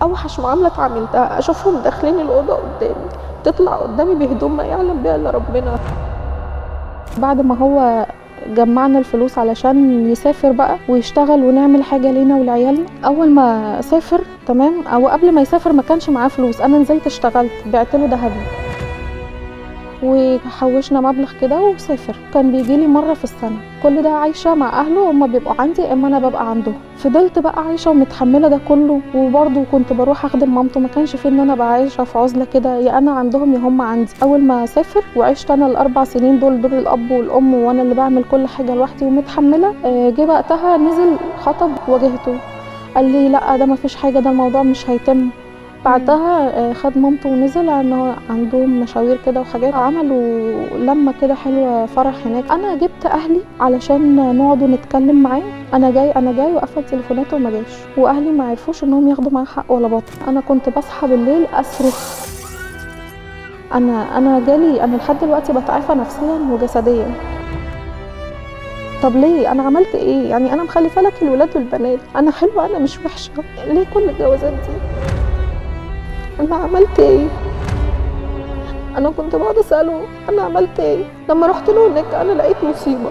اوحش معامله اتعاملتها، اشوفهم داخلين الاوضه قدامي، تطلع قدامي بهدوم ما يعلم بها الا ربنا. بعد ما هو جمعنا الفلوس علشان يسافر بقى ويشتغل ونعمل حاجه لينا ولعيالنا، اول ما سافر تمام، او قبل ما يسافر ما كانش معاه فلوس، انا نزلت اشتغلت بعت له ذهبي وحوشنا مبلغ كده وسافر. كان بيجي لي مره في السنه. كل ده عايشه مع اهله، هما بيبقوا عندي اما انا ببقى عندهم. فضلت بقى عايشه ومتحمله ده كله، وبرضه كنت بروح اخدم مامته. ما كانش في ان انا بقى عايشه في عزله كده، يا انا عندهم يا هم عندي. اول ما سافر وعشت انا ال4 سنين دول الاب والام، وانا اللي بعمل كل حاجه لوحدي ومتحمله، جه وقتها نزل خطب واجهته، قال لي لا ده ما فيش حاجه، ده الموضوع مش هيتم. بعدها خد مامته ونزل، انه عندهم مشاوير كده وحاجات، عملوا لمه كده حلوه فرح هناك. انا جبت اهلي علشان نقعد ونتكلم معاه، انا جاي، وقفل تليفوناته وما جاش، واهلي ما عرفوش انهم ياخدوا معاه حق ولا باطل. انا كنت بصحى بالليل اصرخ. انا جالي، انا لحد دلوقتي بتعافى نفسيا وجسديا. طب ليه؟ انا عملت ايه؟ يعني انا مخلفه لك الولاد والبنات، انا حلوه، انا مش وحشه، ليه كل الجوازات دي؟ انا عملت ايه؟ انا كنت بقعد اساله انا عملت ايه. لما رحت له هناك انا لقيت مصيبه.